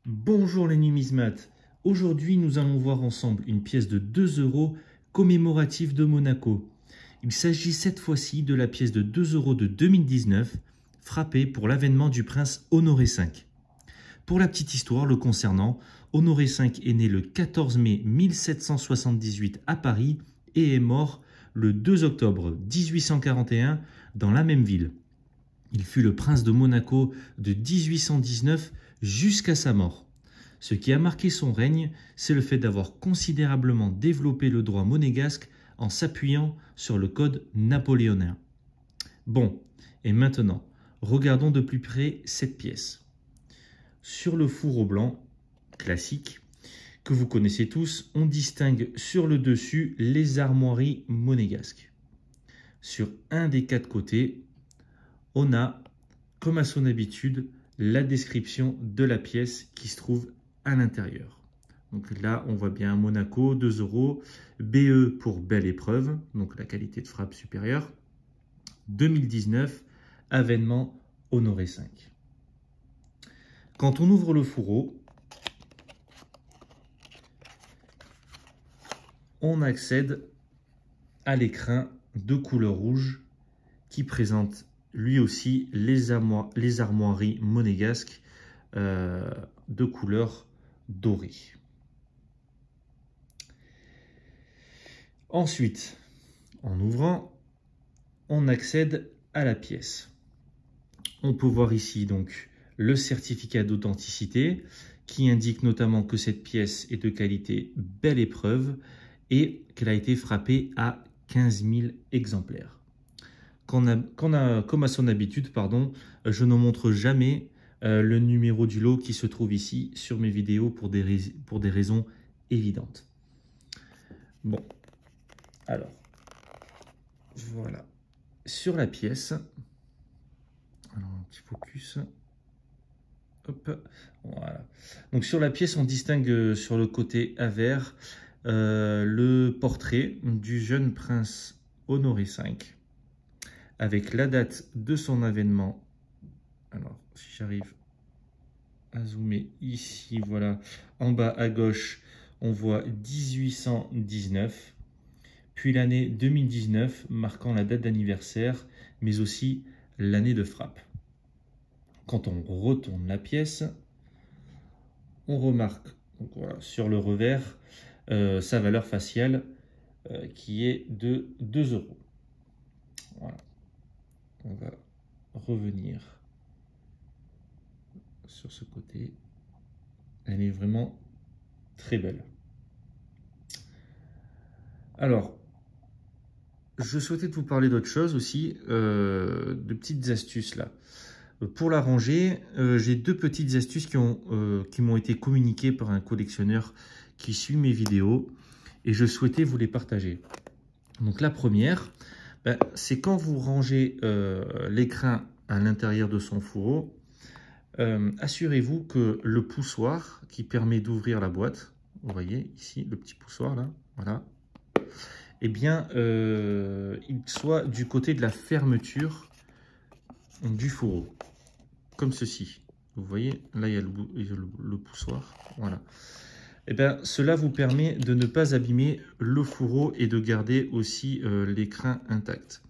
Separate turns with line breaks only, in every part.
Bonjour les numismates. Aujourd'hui, nous allons voir ensemble une pièce de 2 € commémorative de Monaco. Il s'agit cette fois-ci de la pièce de 2 € de 2019, frappée pour l'avènement du prince Honoré V. Pour la petite histoire le concernant, Honoré V est né le 14 mai 1778 à Paris et est mort le 2 octobre 1841 dans la même ville. Il fut le prince de Monaco de 1819 jusqu'à sa mort. Ce qui a marqué son règne, c'est le fait d'avoir considérablement développé le droit monégasque en s'appuyant sur le code napoléonien. Bon, et maintenant, regardons de plus près cette pièce. Sur le fourreau blanc, classique, que vous connaissez tous, on distingue sur le dessus les armoiries monégasques. Sur un des 4 côtés, on a, comme à son habitude, la description de la pièce qui se trouve à l'intérieur. Donc là, on voit bien Monaco, 2 €, BE pour belle épreuve, donc la qualité de frappe supérieure, 2019, avènement Honoré V. Quand on ouvre le fourreau, on accède à l'écrin de couleur rouge qui présente lui aussi les armoiries monégasques de couleur dorée. Ensuite, en ouvrant, on accède à la pièce. On peut voir ici donc le certificat d'authenticité qui indique notamment que cette pièce est de qualité belle épreuve et qu'elle a été frappée à 15 000 exemplaires. Comme à son habitude, je ne montre jamais le numéro du lot qui se trouve ici sur mes vidéos pour des raisons évidentes. Bon, alors, voilà. Sur la pièce, alors un petit focus. Hop, voilà. Donc sur la pièce, on distingue sur le côté avers le portrait du jeune prince Honoré V, avec la date de son avènement. Alors, si j'arrive à zoomer ici, voilà, en bas à gauche, on voit 1819, puis l'année 2019, marquant la date d'anniversaire, mais aussi l'année de frappe. Quand on retourne la pièce, on remarque donc voilà, sur le revers sa valeur faciale qui est de 2 €. Voilà. On va revenir sur ce côté. Elle est vraiment très belle. Alors, je souhaitais vous parler d'autre chose aussi, de petites astuces là. Pour la ranger, j'ai 2 petites astuces qui m'ont été communiquées par un collectionneur qui suit mes vidéos et je souhaitais vous les partager. Donc la première, c'est quand vous rangez l'écrin à l'intérieur de son fourreau, assurez-vous que le poussoir qui permet d'ouvrir la boîte, vous voyez ici le petit poussoir là, voilà, eh bien il soit du côté de la fermeture du fourreau, comme ceci. Vous voyez, là il y a le poussoir, voilà. Et bien cela vous permet de ne pas abîmer le fourreau et de garder aussi l'écrin intact.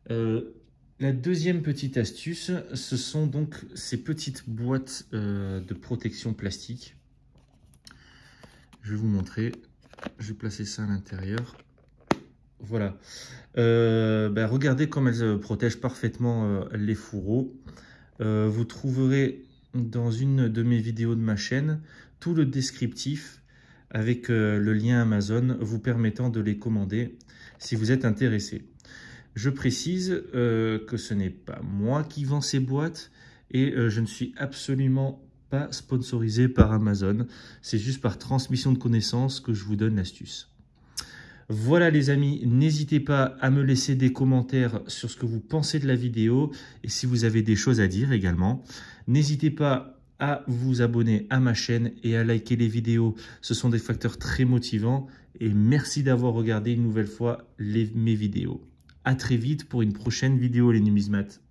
La deuxième petite astuce, ce sont donc ces petites boîtes de protection plastique. Je vais vous montrer. Je vais placer ça à l'intérieur. Voilà. Regardez comme elles protègent parfaitement les fourreaux. Vous trouverez dans une de mes vidéos de ma chaîne tout le descriptif avec le lien Amazon vous permettant de les commander si vous êtes intéressé. Je précise que ce n'est pas moi qui vends ces boîtes et je ne suis absolument pas sponsorisé par Amazon. C'est juste par transmission de connaissances que je vous donne l'astuce. Voilà les amis, n'hésitez pas à me laisser des commentaires sur ce que vous pensez de la vidéo et si vous avez des choses à dire également. N'hésitez pas à vous abonner à ma chaîne et à liker les vidéos. Ce sont des facteurs très motivants et merci d'avoir regardé une nouvelle fois mes vidéos. À très vite pour une prochaine vidéo les numismates.